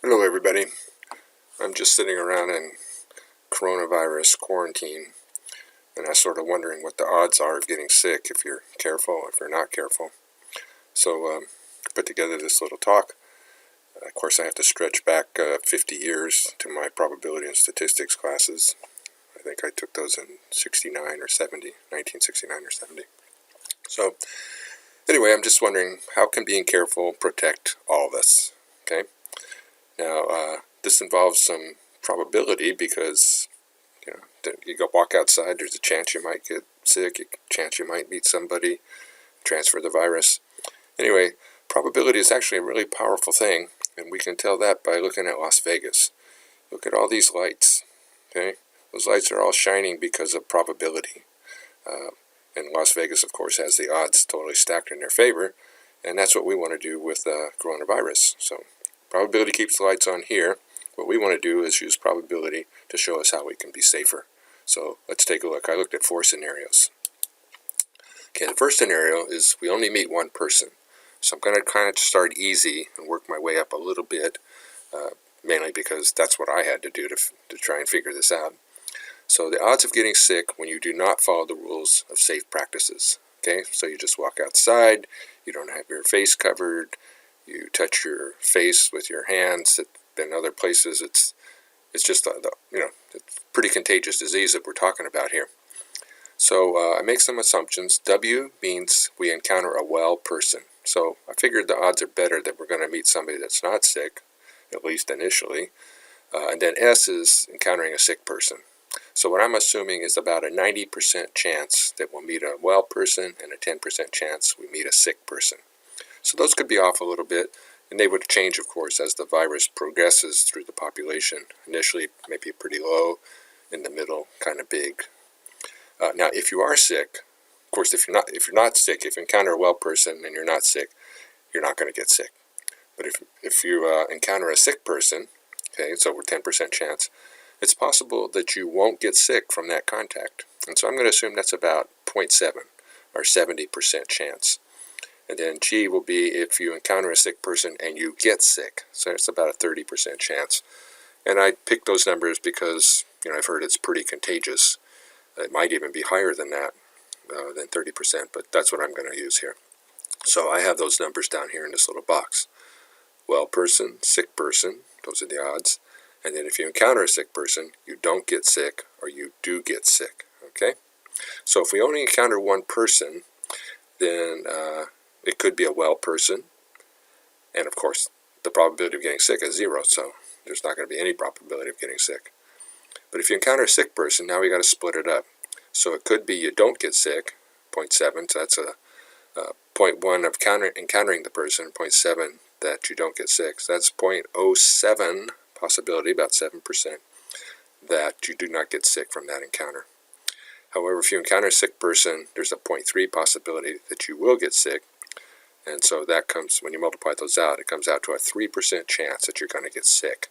Hello everybody. I'm just sitting around in coronavirus quarantine, and I'm sort of wondering what the odds are of getting sick if you're careful, if you're not careful. So I put together this little talk. Of course I have to stretch back 50 years to my probability and statistics classes. I think I took those in 69 or 70, 1969 or 70. So anyway, I'm just wondering, how can being careful protect all of us? Okay. Now, this involves some probability because, you go walk outside, there's a chance you might get sick, a chance you might meet somebody, transfer the virus. Anyway, probability is actually a really powerful thing, and we can tell that by looking at Las Vegas. Look at all these lights, okay? Those lights are all shining because of probability. And Las Vegas, of course, has the odds totally stacked in their favor, and that's what we want to do with coronavirus. So probability keeps the lights on here. What we want to do is use probability to show us how we can be safer. So let's take a look. I looked at 4 scenarios. Okay, the first scenario is we only meet one person. So I'm going to kind of start easy and work my way up a little bit, mainly because that's what I had to do to try and figure this out. So the odds of getting sick when you do not follow the rules of safe practices. Okay, so you just walk outside, you don't have your face covered, you touch your face with your hands. In other places, it's just it's pretty contagious disease that we're talking about here. So I make some assumptions. W means we encounter a well person. So I figured the odds are better that we're going to meet somebody that's not sick, at least initially. And then S is encountering a sick person. So what I'm assuming is about a 90% chance that we'll meet a well person and a 10% chance we meet a sick person. So those could be off a little bit, and they would change, of course, as the virus progresses through the population. Initially, maybe pretty low, in the middle, kind of big. Now, if you are sick, of course, if you're not sick, if you encounter a well person and you're not sick, you're not going to get sick. But if you encounter a sick person, okay, so we're 10% chance, it's possible that you won't get sick from that contact. And so I'm going to assume that's about 0.7 or 70% chance. And then G will be if you encounter a sick person and you get sick. So it's about a 30% chance. And I picked those numbers because, I've heard it's pretty contagious. It might even be higher than that, than 30%, but that's what I'm going to use here. So I have those numbers down here in this little box. Well person, sick person, those are the odds. And then if you encounter a sick person, you don't get sick or you do get sick, okay? So if we only encounter one person, then it could be a well person. And of course, the probability of getting sick is 0, so there's not going to be any probability of getting sick. But if you encounter a sick person, now we got to split it up. So it could be you don't get sick, 0.7, so that's a 0.1 of encountering the person, 0.7 that you don't get sick. So that's 0.07 possibility, about 7%, that you do not get sick from that encounter. However, if you encounter a sick person, there's a 0.3 possibility that you will get sick. And so that comes, when you multiply those out, it comes out to a 3% chance that you're going to get sick.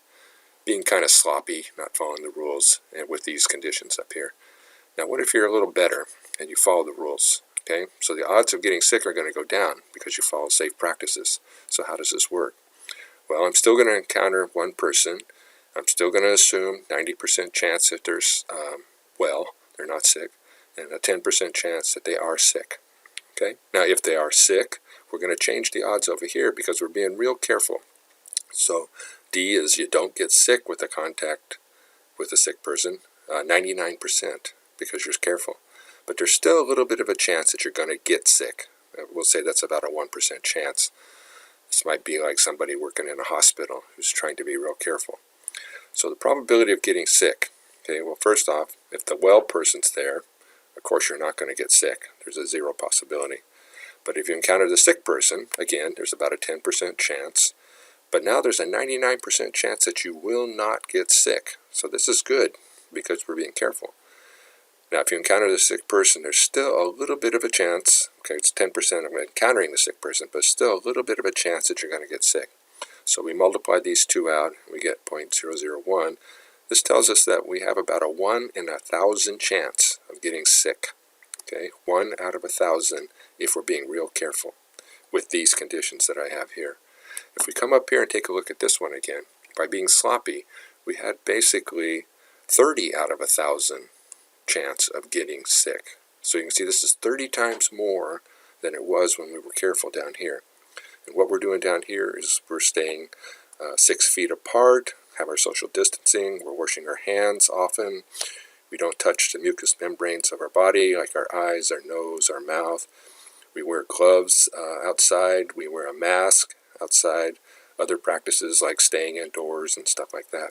Being kind of sloppy, not following the rules, and with these conditions up here. Now, what if you're a little better and you follow the rules? Okay, so the odds of getting sick are going to go down because you follow safe practices. So how does this work? Well, I'm still going to encounter one person. I'm still going to assume 90% chance that they're not sick, and a 10% chance that they are sick. Okay, now if they are sick, we're going to change the odds over here because we're being real careful. So D is you don't get sick with a contact with a sick person, 99%, because you're careful. But there's still a little bit of a chance that you're going to get sick. We'll say that's about a 1% chance. This might be like somebody working in a hospital who's trying to be real careful. So the probability of getting sick, okay, well, first off, if the well person's there, of course you're not going to get sick. There's a 0 possibility. But if you encounter the sick person, again, there's about a 10% chance. But now there's a 99% chance that you will not get sick. So this is good because we're being careful. Now, if you encounter the sick person, there's still a little bit of a chance. Okay, it's 10% of encountering the sick person, but still a little bit of a chance that you're going to get sick. So we multiply these two out, and we get 0.001. This tells us that we have about a 1 in 1,000 chance of getting sick. Okay, 1 out of 1,000 if we're being real careful with these conditions that I have here. If we come up here and take a look at this one again, by being sloppy, we had basically 30 out of 1,000 chance of getting sick. So you can see this is 30 times more than it was when we were careful down here. And what we're doing down here is we're staying 6 feet apart, have our social distancing, we're washing our hands often, we don't touch the mucous membranes of our body like our eyes, our nose, our mouth. We wear gloves outside, we wear a mask outside, other practices like staying indoors and stuff like that.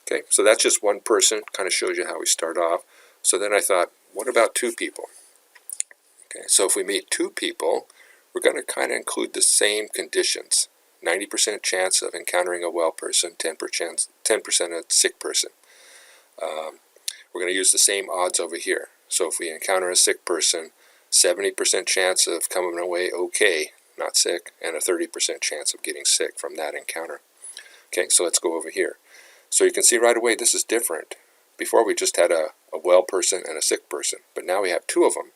Okay, so that's just one person, kind of shows you how we start off. So then I thought, what about 2 people? Okay, so if we meet 2 people, we're going to kind of include the same conditions. 90% chance of encountering a well person, 10% a sick person. We're going to use the same odds over here. So if we encounter a sick person, 70% chance of coming away okay, not sick, and a 30% chance of getting sick from that encounter. Okay, so let's go over here. So you can see right away this is different. Before we just had a well person and a sick person, but now we have 2 of them.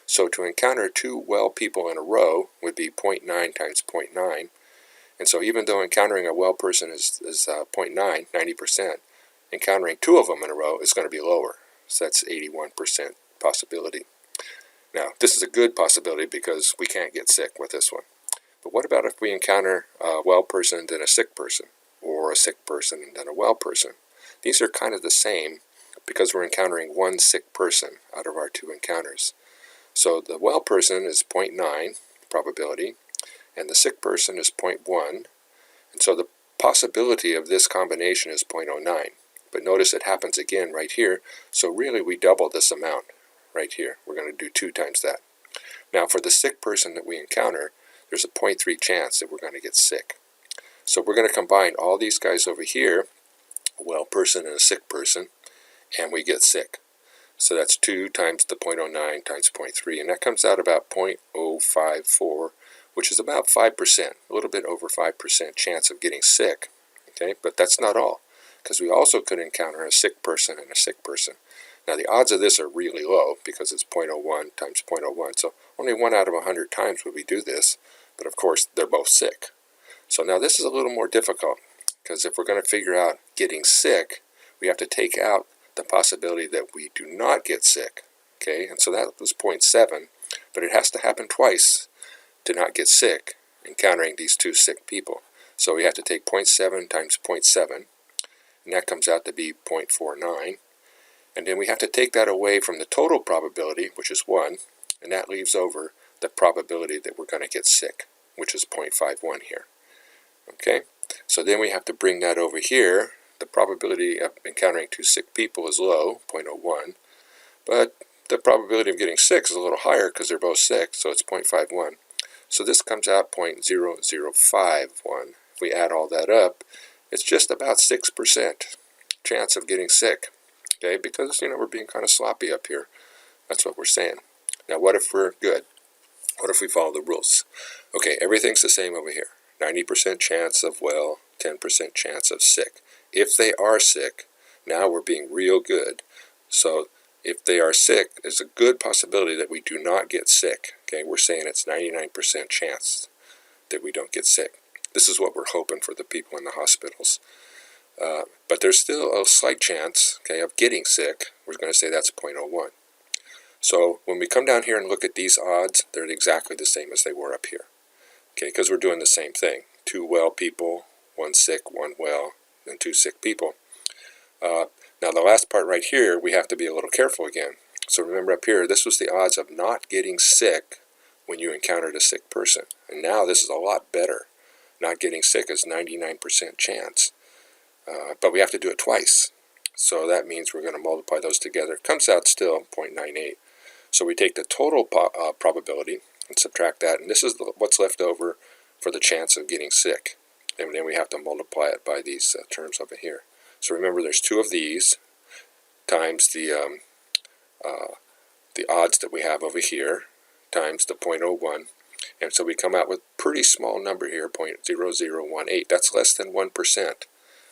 So to encounter 2 well people in a row would be 0.9 times 0.9. And so even though encountering a well person is 0.9, 90%, encountering 2 of them in a row is going to be lower. So that's 81% possibility. Now, this is a good possibility because we can't get sick with this one. But what about if we encounter a well person then a sick person, or a sick person and then a well person? These are kind of the same because we're encountering 1 sick person out of our 2 encounters. So the well person is 0.9 probability, and the sick person is 0.1, and so the possibility of this combination is 0.09. But notice it happens again right here, so really we double this amount right here. We're going to do 2 times that. Now for the sick person that we encounter, there's a 0.3 chance that we're going to get sick. So we're going to combine all these guys over here, a well person and a sick person, and we get sick. So that's 2 times the 0.09 times 0.3, and that comes out about 0.054, which is about 5%, a little bit over 5% chance of getting sick. Okay, but that's not all, because we also could encounter a sick person and a sick person. Now the odds of this are really low because it's 0.01 times 0.01, so only 1 out of 100 times would we do this, but of course they're both sick. So now this is a little more difficult, because if we're going to figure out getting sick, we have to take out the possibility that we do not get sick. Okay, and so that was 0.7, but it has to happen twice to not get sick, encountering these 2 sick people. So we have to take 0.7 times 0.7, and that comes out to be 0.49. And then we have to take that away from the total probability, which is 1, and that leaves over the probability that we're going to get sick, which is 0.51 here. Okay, so then we have to bring that over here. The probability of encountering 2 sick people is low, 0.01, but the probability of getting sick is a little higher because they're both sick, so it's 0.51. So this comes out 0.0051. If we add all that up, it's just about 6% chance of getting sick. Okay, because we're being kind of sloppy up here. That's what we're saying. Now what if we're good? What if we follow the rules? Okay, everything's the same over here. 90% chance of well, 10% chance of sick. If they are sick, now we're being real good. So if they are sick, there's a good possibility that we do not get sick. Okay, we're saying it's 99% chance that we don't get sick. This is what we're hoping for the people in the hospitals. But there's still a slight chance, okay, of getting sick. We're going to say that's 0.01. So when we come down here and look at these odds, they're exactly the same as they were up here. Okay, because we're doing the same thing. 2 well people, 1 sick, 1 well, and 2 sick people. Now the last part right here, we have to be a little careful again. So remember up here, this was the odds of not getting sick when you encountered a sick person. And now this is a lot better. Not getting sick is 99% chance. But we have to do it twice. So that means we're going to multiply those together. It comes out still 0.98. So we take the total probability and subtract that, and this is what's left over for the chance of getting sick. And then we have to multiply it by these terms over here. So remember, there's 2 of these times the odds that we have over here times the 0.01, and so we come out with a pretty small number here, 0.0018. That's less than 1%.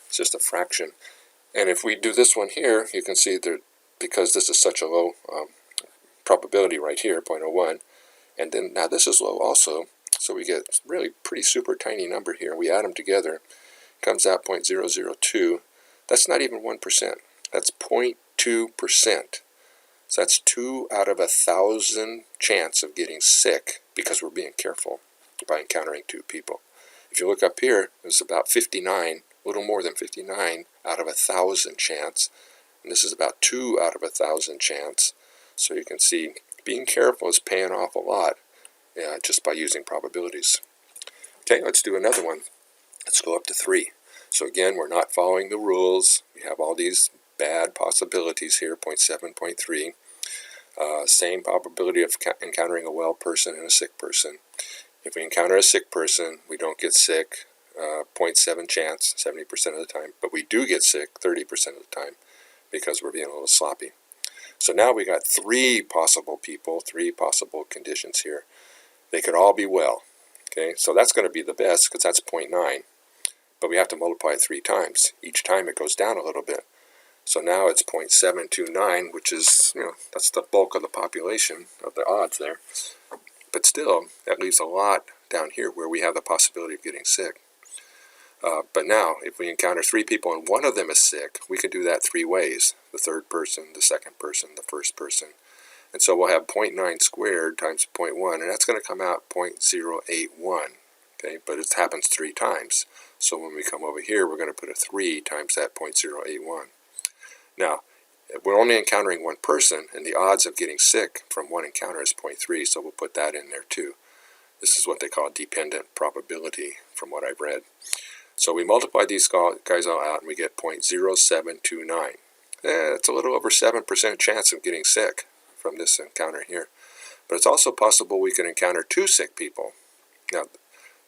It's just a fraction. And if we do this one here, you can see that because this is such a low probability right here, 0.01, and then now this is low also, so we get really pretty super tiny number here. We add them together, comes out 0.002. That's not even 1%. That's 0.2%. So that's 2 out of 1,000 chance of getting sick because we're being careful by encountering 2 people. If you look up here, it's about 59, a little more than 59 out of 1,000 chance. And this is about 2 out of 1,000 chance. So you can see being careful is paying off a lot just by using probabilities. Okay, let's do another one. Let's go up to 3. So again, we're not following the rules. We have all these bad possibilities here, 0.7, 0.3. Same probability of encountering a well person and a sick person. If we encounter a sick person, we don't get sick, 0.7 chance, 70% of the time. But we do get sick 30% of the time because we're being a little sloppy. So now we got 3 possible people, 3 possible conditions here. They could all be well. Okay, so that's going to be the best because that's 0.9. But we have to multiply it 3 times. Each time it goes down a little bit. So now it's 0.729, which is, that's the bulk of the population of the odds there. But still, that leaves a lot down here where we have the possibility of getting sick. But now, if we encounter 3 people and one of them is sick, we can do that 3 ways. The third person, the second person, the first person. And so we'll have 0.9 squared times 0.1, and that's going to come out 0.081. Okay, but it happens 3 times. So when we come over here, we're going to put a 3 times that 0.081. Now, we're only encountering one person, and the odds of getting sick from one encounter is 0.3, so we'll put that in there too. This is what they call dependent probability from what I've read. So we multiply these guys all out, and we get 0.0729. It's a little over 7% chance of getting sick from this encounter here. But it's also possible we could encounter 2 sick people. Now,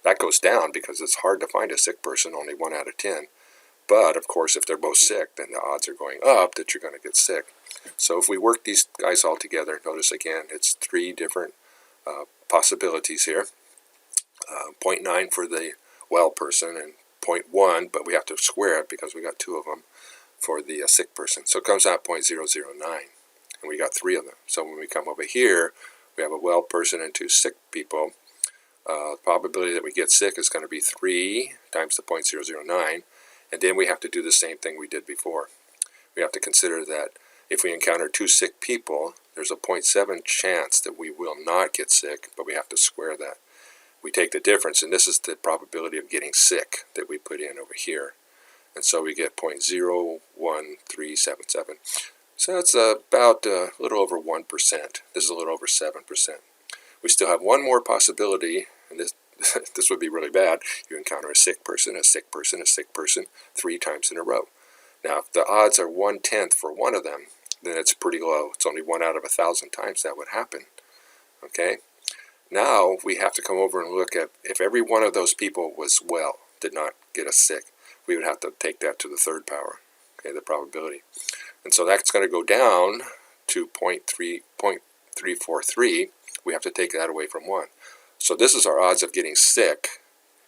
that goes down because it's hard to find a sick person, only 1 out of 10. But, of course, if they're both sick, then the odds are going up that you're going to get sick. So if we work these guys all together, notice again, it's 3 different possibilities here. 0.9 for the well person and 0.1, but we have to square it because we got 2 of them for the sick person. So it comes out 0.009, and we got 3 of them. So when we come over here, we have a well person and 2 sick people. The probability that we get sick is going to be 3 times the 0.009, and then we have to do the same thing we did before. We have to consider that if we encounter 2 sick people, there's a 0.7 chance that we will not get sick, but we have to square that. We take the difference, and this is the probability of getting sick that we put in over here. And so we get 0.01377. So that's about a little over 1%. This is a little over 7%. We still have one more possibility, and this this would be really bad. You encounter a sick person, a sick person, a sick person 3 times in a row. Now, if the odds are 1/10 for one of them, then it's pretty low. It's only 1 out of 1,000 times that would happen. Okay? Now we have to come over and look at if every one of those people was well, did not get us sick, we would have to take that to the 3rd power, okay, the probability. And so that's going to go down to 0.343. We have to take that away from 1. So this is our odds of getting sick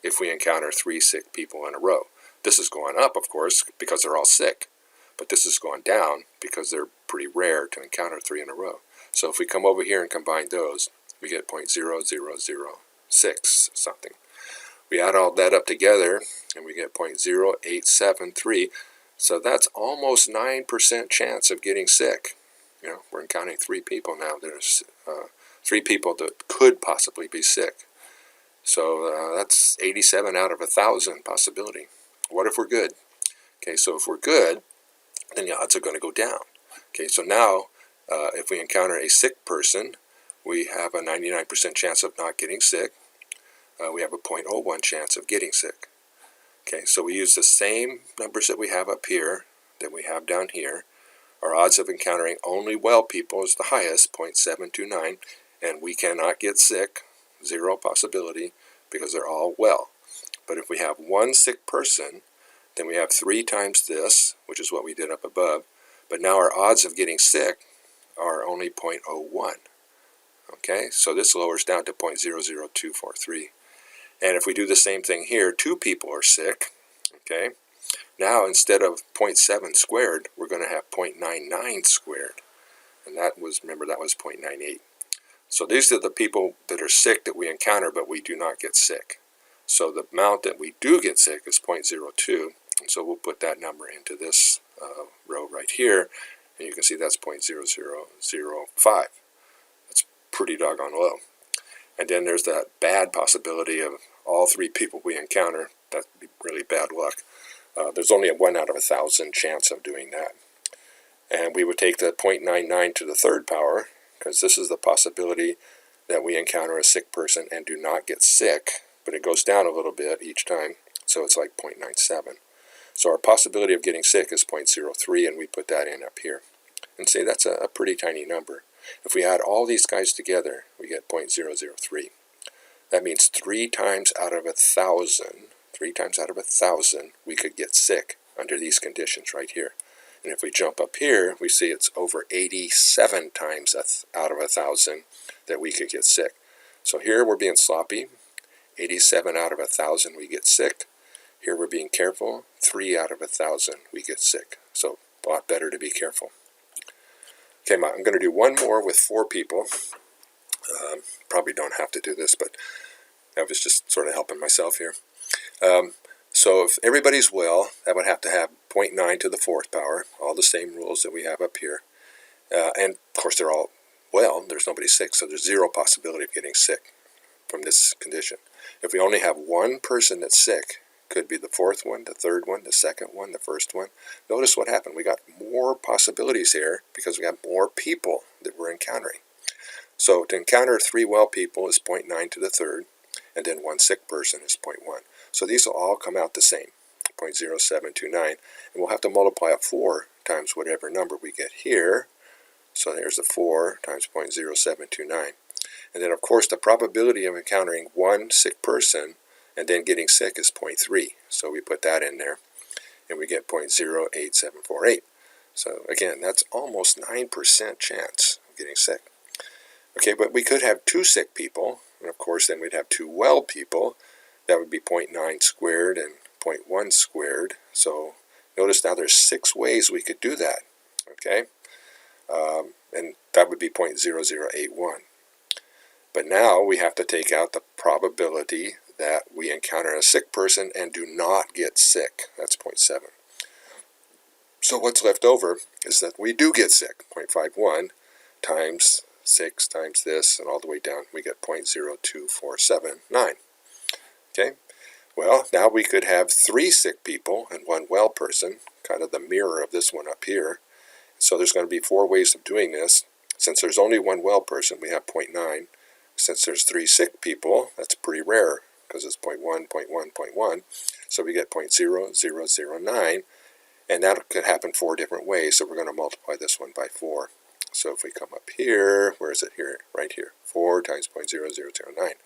if we encounter 3 sick people in a row. This is going up, of course, because they're all sick. But this is going down because they're pretty rare to encounter 3 in a row. So if we come over here and combine those, we get 0.0006 something. We add all that up together, and we get 0.0873. So that's almost 9% chance of getting sick. We're encountering 3 people now. There's 3 people that could possibly be sick. So that's 87 out of 1,000 possibility. What if we're good? Okay, so if we're good, then the odds are going to go down. Okay, so now if we encounter a sick person, we have a 99% chance of not getting sick. We have a 0.01 chance of getting sick. Okay, so we use the same numbers that we have up here that we have down here. Our odds of encountering only well people is the highest, 0.729, and we cannot get sick, 0 possibility, because they're all well. But if we have 1 sick person, then we have 3 times this, which is what we did up above, but now our odds of getting sick are only 0.01. Okay, so this lowers down to 0.00243. And if we do the same thing here, 2 people are sick, okay, now instead of 0.7 squared, we're going to have 0.99 squared. And that was, remember, that was 0.98. So these are the people that are sick that we encounter, but we do not get sick. So the amount that we do get sick is 0.02, and so we'll put that number into this row right here, and you can see that's 0.0005. That's pretty doggone low. And then there's that bad possibility of all 3 people we encounter. That'd be really bad luck. There's only a 1 out of 1,000 chance of doing that. And we would take the 0.99 to the 3rd power, because this is the possibility that we encounter a sick person and do not get sick, but it goes down a little bit each time, so it's like 0.97. So our possibility of getting sick is 0.03, and we put that in up here. And say that's a pretty tiny number. If we add all these guys together, we get 0.003. That means 3 times out of 1,000, 3 times out of 1,000, we could get sick under these conditions right here. And if we jump up here, we see it's over 87 times out of 1,000 that we could get sick. So here we're being sloppy. 87 out of 1,000 we get sick. Here we're being careful. 3 out of 1,000 we get sick. So a lot better to be careful. Okay, I'm going to do one more with 4 people. Probably don't have to do this, but I was just sort of helping myself here. So if everybody's well, that would have to have 0.9 to the 4th power, all the same rules that we have up here. And of course they're all well, there's nobody sick, so there's 0 possibility of getting sick from this condition. If we only have 1 person that's sick, could be the 4th one, the 3rd one, the 2nd one, the 1st one. Notice what happened. We got more possibilities here because we got more people that we're encountering. So to encounter 3 well people is 0.9 to the 3rd, and then 1 sick person is 0.1. So these will all come out the same, 0.0729, and we'll have to multiply up 4 times whatever number we get here. So there's the 4 times 0.0729. And then of course the probability of encountering 1 sick person and then getting sick is 0.3. So we put that in there, and we get 0.08748. So again, that's almost 9% chance of getting sick. Okay, but we could have 2 sick people, and of course then we'd have 2 well people. That would be 0.9 squared and 0.1 squared. So notice now there's 6 ways we could do that. Okay, and that would be 0.0081. But now we have to take out the probability that we encounter a sick person and do not get sick. That's 0.7. So what's left over is that we do get sick. 0.51 times 6 times this, and all the way down, we get 0.02479. Okay, well, now we could have 3 sick people and 1 well person, kind of the mirror of this one up here. So there's going to be 4 ways of doing this. Since there's only 1 well person, we have 0.9. Since there's 3 sick people, that's pretty rare because it's 0.1, 0.1, 0.1. So we get 0.0009, and that could happen 4 different ways. So we're going to multiply this one by 4. So if we come up here, where is it here? Right here. 4 times 0.0009.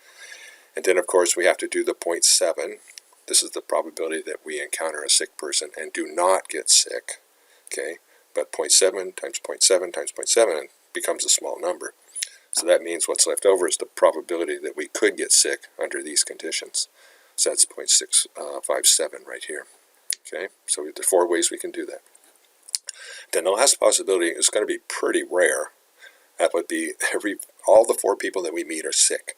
And then of course we have to do the 0.7. This is the probability that we encounter a sick person and do not get sick. Okay, but 0.7 times 0.7 times 0.7 becomes a small number. So that means what's left over is the probability that we could get sick under these conditions. So that's 0.657 right here. Okay, so there are 4 ways we can do that. Then the last possibility is going to be pretty rare. That would be all the 4 people that we meet are sick.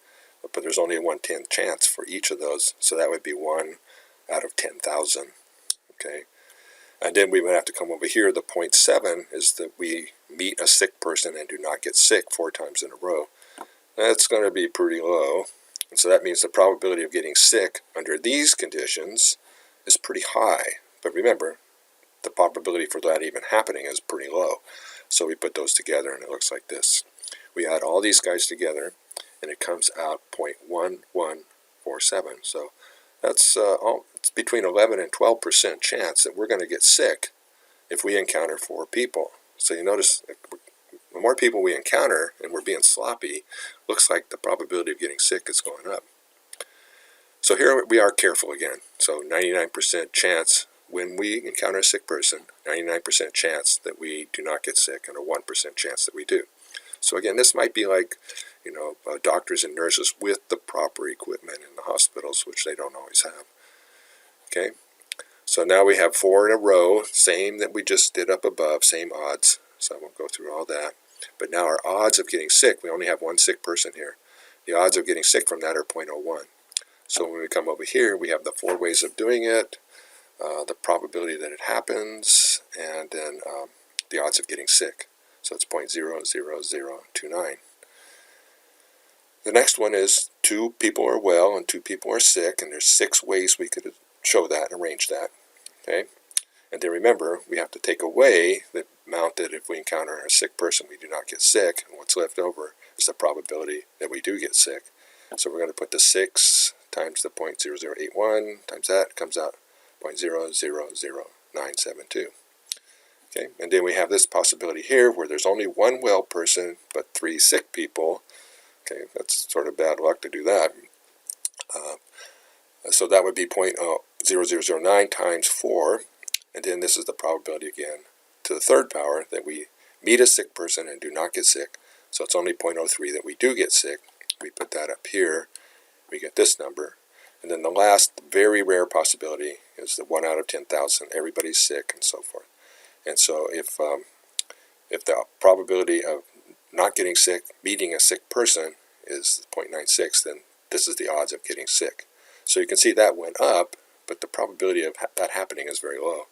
But there's only a 1/10 chance for each of those. So that would be 1 out of 10,000. Okay, and then we would have to come over here. The 0.7 is that we meet a sick person and do not get sick 4 times in a row. That's going to be pretty low. And so that means the probability of getting sick under these conditions is pretty high. But remember, the probability for that even happening is pretty low. So we put those together and it looks like this. We add all these guys together and it comes out 0.1147. So that's it's between 11 and 12% chance that we're going to get sick if we encounter 4 people. So you notice the more people we encounter and we're being sloppy, looks like the probability of getting sick is going up. So here we are careful again. So 99% chance when we encounter a sick person, 99% chance that we do not get sick and a 1% chance that we do. So again, this might be like, doctors and nurses with the proper equipment in the hospitals, which they don't always have. Okay, so now we have 4 in a row, same that we just did up above, same odds. So I won't go through all that. But now our odds of getting sick, we only have 1 sick person here. The odds of getting sick from that are 0.01. So when we come over here, we have the 4 ways of doing it, the probability that it happens, and then the odds of getting sick. So it's 0.00029. The next one is 2 people are well and 2 people are sick, and there's 6 ways we could show that, arrange that. Okay, and then remember, we have to take away the amount that if we encounter a sick person, we do not get sick, and what's left over is the probability that we do get sick. So we're going to put the 6 times the 0.0081 times that, comes out 0.000972. Okay, and then we have this possibility here where there's only 1 well person but 3 sick people. Okay, that's sort of bad luck to do that. So that would be 0.0009 times 4, and then this is the probability again to the 3rd power that we meet a sick person and do not get sick. So it's only 0.03 that we do get sick. We put that up here, we get this number. And then the last very rare possibility is the 1 out of 10,000, everybody's sick and so forth. And so if the probability of not getting sick, meeting a sick person is 0.96, then this is the odds of getting sick. So you can see that went up, but the probability of that happening is very low.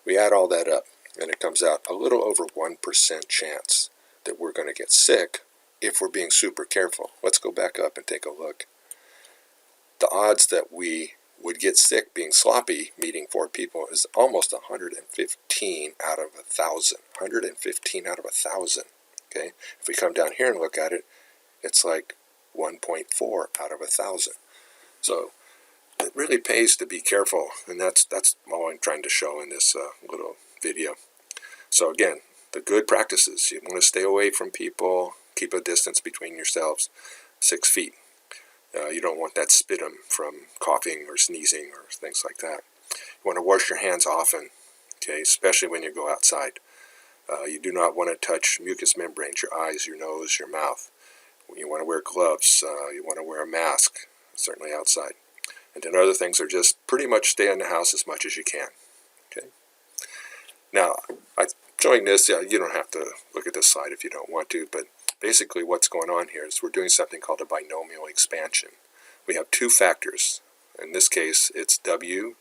We add all that up, and it comes out a little over 1% chance that we're going to get sick if we're being super careful. Let's go back up and take a look. The odds that we would get sick being sloppy, meeting 4 people, is almost 115 out of 1,000. 115 out of 1,000. Okay? If we come down here and look at it, it's like 1.4 out of 1,000. So it really pays to be careful, and that's all I'm trying to show in this little video. So again, the good practices: you want to stay away from people, keep a distance between yourselves, 6 feet. You don't want that sputum from coughing or sneezing or things like that. You want to wash your hands often, okay, especially when you go outside. You do not want to touch mucous membranes, your eyes, your nose, your mouth. You want to wear gloves. You want to wear a mask, certainly outside. And then other things are just pretty much stay in the house as much as you can. Okay. Now, I'm showing this. You don't have to look at this slide if you don't want to, but basically what's going on here is we're doing something called a binomial expansion. We have 2 factors. In this case, it's W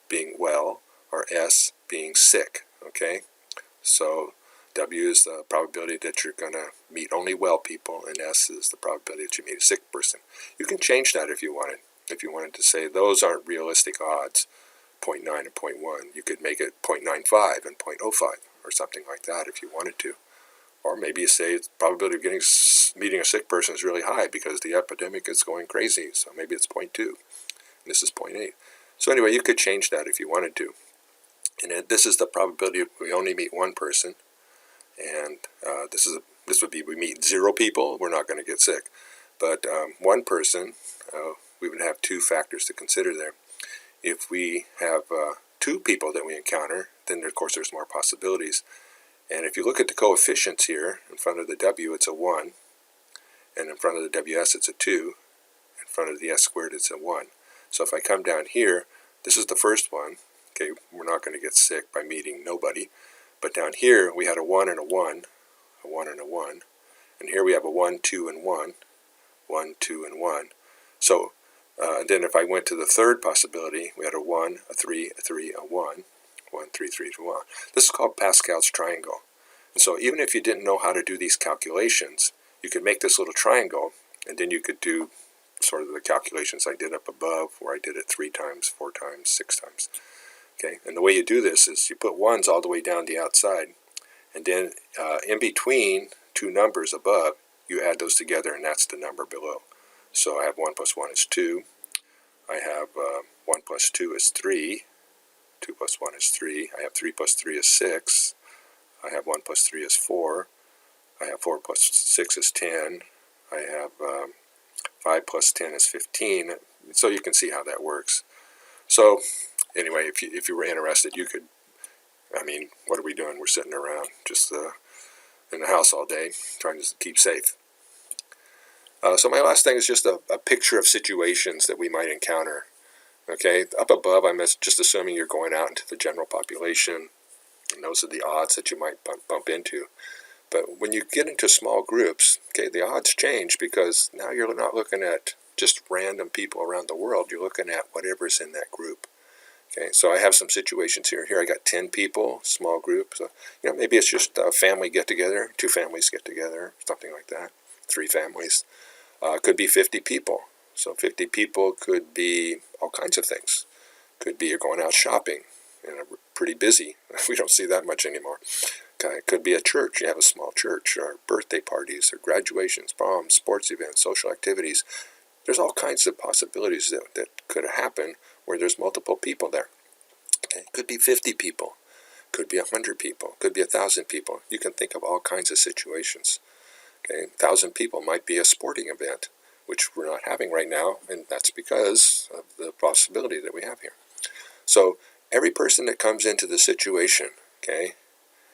being well or S being sick. Okay. So W is the probability that you're going to meet only well people, and S is the probability that you meet a sick person. You can change that if you wanted. If you wanted to say those aren't realistic odds, 0.9 and 0.1, you could make it 0.95 and 0.05 or something like that if you wanted to. Or maybe you say the probability of meeting a sick person is really high because the epidemic is going crazy, so maybe it's 0.2 and this is 0.8. So anyway, you could change that if you wanted to. And this is the probability if we only meet 1 person, and this would be we meet 0 people, we're not going to get sick. But 1 person, we would have 2 factors to consider there. If we have 2 people that we encounter, then of course there's more possibilities. And if you look at the coefficients here, in front of the W it's a 1, and in front of the WS it's a 2, in front of the S squared it's a 1. So if I come down here, this is the first one. Okay, we're not going to get sick by meeting nobody. But down here we had a 1 and a 1, a 1 and a 1. And here we have a 1, 2, and 1, 1, 2, and 1. So then if I went to the 3rd possibility, we had a 1, a 3, a 3, a 1, 1, 3, 3, 2, 1. This is called Pascal's triangle. And so even if you didn't know how to do these calculations, you could make this little triangle, and then you could do sort of the calculations I did up above, where I did it 3 times, 4 times, 6 times. Okay, and the way you do this is you put 1s all the way down the outside, and then in between 2 numbers above, you add those together, and that's the number below. So I have 1 plus 1 is 2. I have 1 plus 2 is 3. 2 plus 1 is 3. I have 3 plus 3 is 6. I have 1 plus 3 is 4. I have 4 plus 6 is 10. I have 5 plus 10 is 15. So you can see how that works. So anyway, if you were interested, you could, I mean, what are we doing? We're sitting around just in the house all day trying to keep safe. So my last thing is just a picture of situations that we might encounter. Okay, up above I'm just assuming you're going out into the general population, and those are the odds that you might bump into. But when you get into small groups, okay, the odds change because now you're not looking at just random people around the world. You're looking at whatever's in that group. Okay, so I have some situations here. Here I got 10 people, small group. So, maybe it's just a family get together, 2 families get together, something like that, 3 families. Could be 50 people. So 50 people could be all kinds of things. Could be you're going out shopping and are pretty busy. We don't see that much anymore. Okay, it could be a church. You have a small church, or birthday parties, or graduations, proms, sports events, social activities. There's all kinds of possibilities that could happen where there's multiple people there. Okay, it could be 50 people, could be 100 people, could be 1,000 people. You can think of all kinds of situations. Okay, 1,000 people might be a sporting event, which we're not having right now, and that's because of the possibility that we have here. So every person that comes into the situation, okay,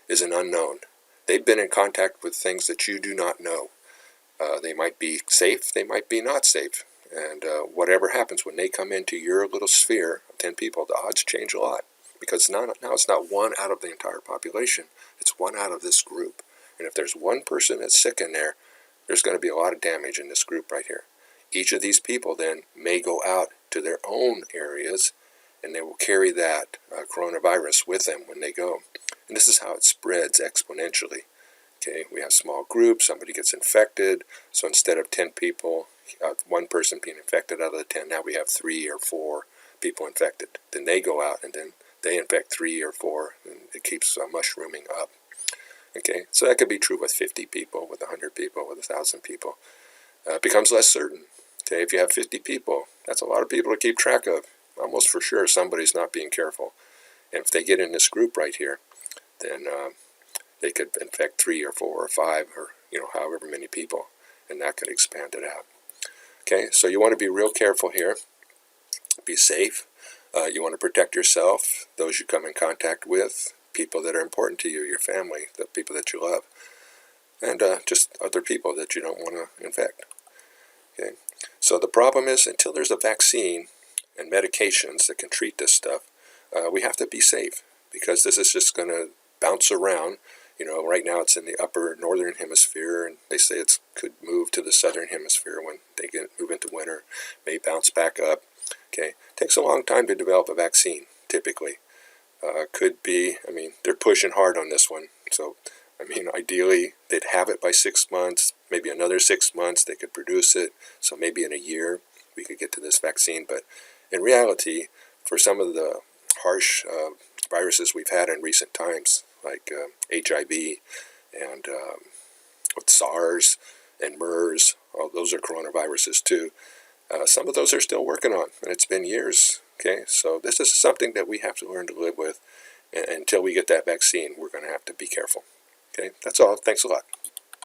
is an unknown. They've been in contact with things that you do not know. They might be safe, they might be not safe. And whatever happens when they come into your little sphere of 10 people, the odds change a lot. Because now it's not 1 out of the entire population, it's 1 out of this group. And if there's 1 person that's sick in there, there's going to be a lot of damage in this group right here. Each of these people then may go out to their own areas, and they will carry that coronavirus with them when they go. And this is how it spreads exponentially. Okay, we have small groups, somebody gets infected, so instead of 10 people, 1 person being infected out of the 10, now we have 3 or 4 people infected. Then they go out and then they infect 3 or 4, and it keeps mushrooming up. Okay, so that could be true with 50 people, with 100 people, with 1,000 people. It becomes less certain. Okay, if you have 50 people, that's a lot of people to keep track of. Almost for sure somebody's not being careful. And if they get in this group right here, then they could infect 3 or 4 or 5 or however many people, and that could expand it out. Okay, so you want to be real careful here. Be safe. You want to protect yourself, those you come in contact with, people that are important to you, your family, the people that you love, and just other people that you don't want to infect. Okay, so the problem is, until there's a vaccine and medications that can treat this stuff, we have to be safe, because this is just going to bounce around. Right now it's in the upper northern hemisphere, and they say it could move to the southern hemisphere when they move into winter, may bounce back up. Okay, takes a long time to develop a vaccine, typically. Could be, they're pushing hard on this one. So, ideally, they'd have it by 6 months, maybe another 6 months, they could produce it. So maybe in a year, we could get to this vaccine. But in reality, for some of the harsh viruses we've had in recent times, like HIV and with SARS and MERS, all those are coronaviruses too. Some of those are still working on, and it's been years. Okay, so this is something that we have to learn to live with. And until we get that vaccine, we're going to have to be careful. Okay, that's all. Thanks a lot.